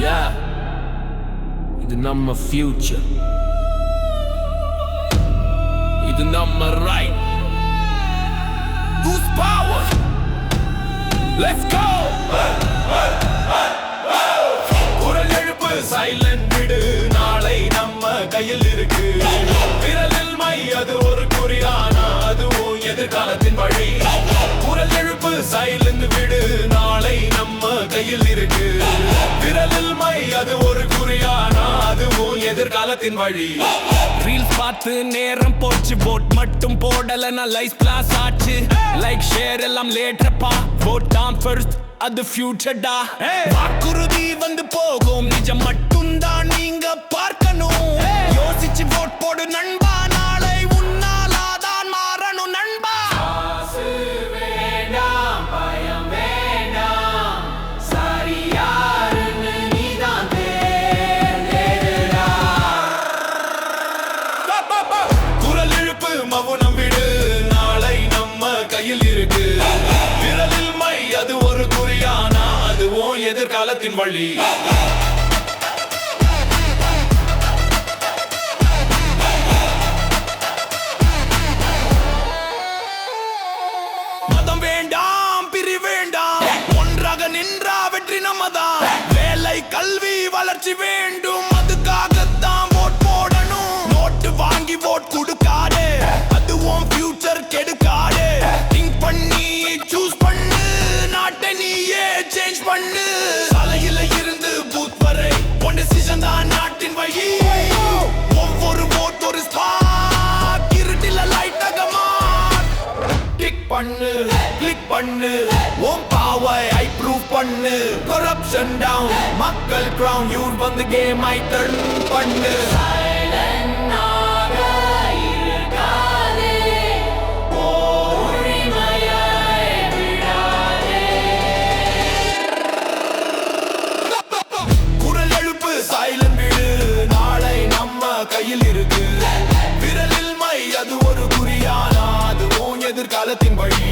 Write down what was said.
Yeah, இது நம்ம future, இது நம்ம right. Whose power? Let's go. குரல் எழுப்பு, silent விடு, நாளை நம்ம கையில் இருக்கு. விரலில் மை, அது ஒரு குறியானா, அதுவும் எதிர்காலத்தின் வழி. குரல் எழுப்பு, silent விடு, நாளை நம்ம கையில் இருக்கு. விரலில் மை, அது ஒரு குறியானா, அதுவும் எதிர்காலத்தின் வழி. ரீல்ஸ் பார்த்து நேரம் போச்சு, போட் மட்டும் போடலனா லைஃப் கிளாஸ் ஆச்சு. லைக் ஷேர் எல்லாம் லேட்டப்பா, போட் தான் ஃபர்ஸ்ட், அது ஃபியூச்சர் டா. வாக்குறுதி வந்து போகும், நிஜம் மட்டும் தான் நீங்க பார்க்கணும். யோசிச்சு போட் போடு நண்பா, நாளை உன்னாலாதான் மாறணும் நண்பா. காசு வேண்டாம், பயம் வேண்டாம், சரி யாருன்னு நீதான் தேடுடா. குரல் எழுப்பு, மவுனம் விடு, நாளை நம்ம கையில் இருக்கு. விரலில் மை, அது ஒரு குறியானா, அதுவும் எதிர்காலத்தின் வழி. மதம் வேண்டாம், பிரி வேண்டாம், ஒன்றாக நின்றா வெற்றி நம்மதான். வேலை, கல்வி, வளர்ச்சி வேண்டும், அதுக்காகத்தான் ஓட் போடணும். நோட்டு வாங்கி ஓட் கொடுக்காதே, அதுவும் ஃபியூச்சர் கெடுக்காதே. திங்க் பண்ணி சூஸ் பண்ணு, நாட்டை நீயே சேஞ்ச் பண்ணு. சாலையில இருந்து பூத் வரை உன் டிசிஷன் தான் நாட்டின் வழி. ஒவ்வொரு ஓட் ஒரு ஸ்பார்க், இருட்டில லைட்டாக மாட். டிக் பண்ணு, கிளிக் பண்ணு, உன் பாவை ஐ ப்ரூவ் பண்ணு. கரப்ஷன் டவுன், மக்கள் கிரவுன், யூர் வந்து கேம் ஐ டர்ன் பண்ணு. குரல் எழுப்பு, சைலண்ட் விடு, நாளை நம்ம கையில் இருக்கு. விரலில் மை, அது ஒரு குறியானா, அதுவும் எதிர்காலத்தின் வழி.